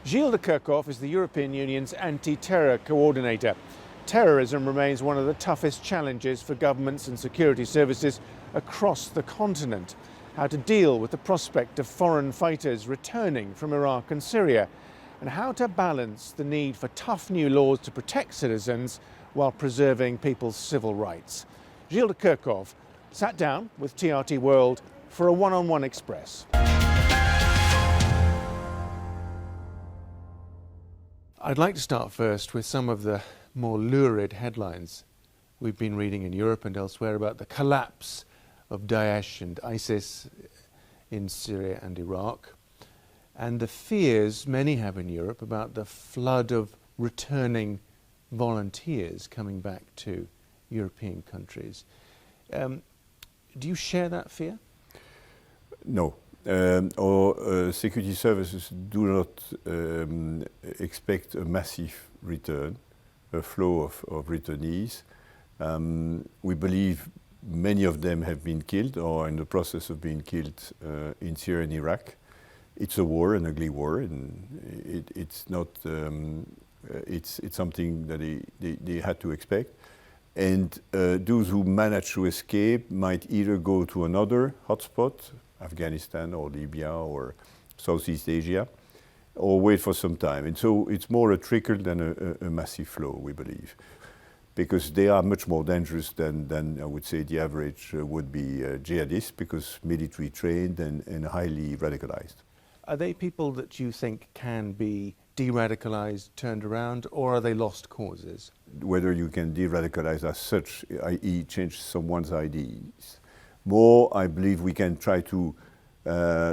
Gilles de Kerchove is the European Union's anti-terror coordinator. Terrorism remains one of the toughest challenges for governments and security services across the continent. How to deal with the prospect of foreign fighters returning from Iraq and Syria, and how to balance the need for tough new laws to protect citizens while preserving people's civil rights. Gilles de Kerchove sat down with TRT World for a one-on-one express. I'd like to start first with some of the more lurid headlines we've been reading in Europe and elsewhere about the collapse of Daesh and ISIS in Syria and Iraq, and the fears many have in Europe about the flood of returning volunteers coming back to European countries. Do you share that fear? No. Our security services do not expect a massive return, a flow of returnees. We believe many of them have been killed or in the process of being killed in Syria and Iraq. It's a war, an ugly war, and it's not. It's something that they had to expect. And those who manage to escape might either go to another hotspot, Afghanistan or Libya or Southeast Asia, or wait for some time. And so it's more a trickle than a massive flow, we believe, because they are much more dangerous than I would say the average would-be jihadists, because military trained and highly radicalized. Are they people that you think can be de-radicalized, turned around, or are they lost causes? Whether you can de-radicalize as such, i.e. change someone's ideas, more I believe we can try to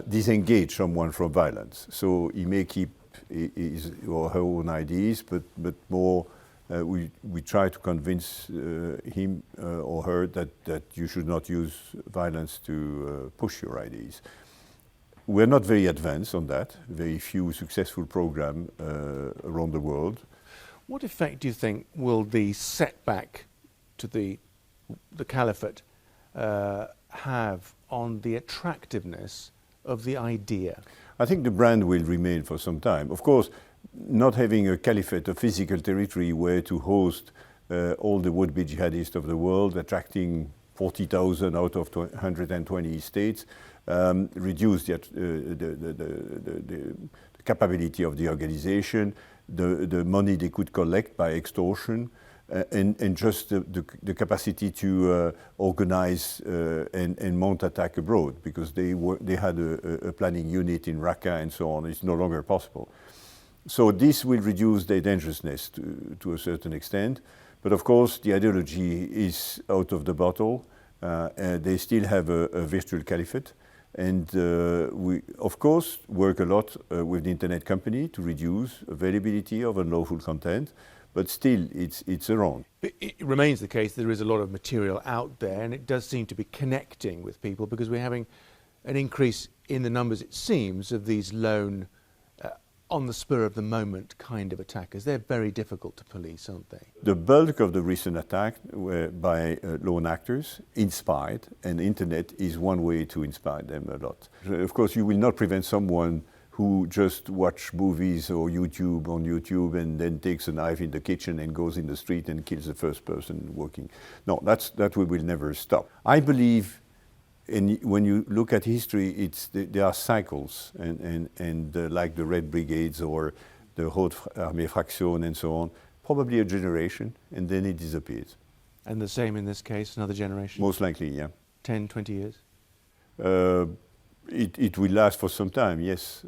disengage someone from violence. So he may keep his or her own ideas, but more we try to convince him or her that you should not use violence to push your ideas. We're not very advanced on that, very few successful programs around the world. What effect do you think will the setback to the caliphate have on the attractiveness of the idea? I think the brand will remain for some time. Of course, not having a caliphate, a physical territory where to host all the would-be jihadists of the world, attracting 40,000 out of 120 states, reduce the capability of the organization, the money they could collect by extortion, and just the capacity to organize and mount attack abroad, because they had a planning unit in Raqqa and so on. It's no longer possible. So this will reduce their dangerousness to a certain extent. But of course, the ideology is out of the bottle. They still have a virtual caliphate. And we, of course, work a lot with the internet company to reduce availability of unlawful content. But still, it's around. It remains the case there is a lot of material out there, and it does seem to be connecting with people, because we're having an increase in the numbers, it seems, of these lone, on the spur of the moment kind of attackers. They're very difficult to police, aren't they? The bulk of the recent attack were by lone actors, inspired, and the internet is one way to inspire them a lot. Of course, you will not prevent someone who just watch movies or YouTube on YouTube and then takes a knife in the kitchen and goes in the street and kills the first person working. No, that we will never stop. I believe, when you look at history, there are cycles, and like the Red Brigades or the Haute Armée Fraction and so on, probably a generation, and then it disappears. And the same in this case, another generation? Most likely, yeah. 10, 20 years? It will last for some time, yes.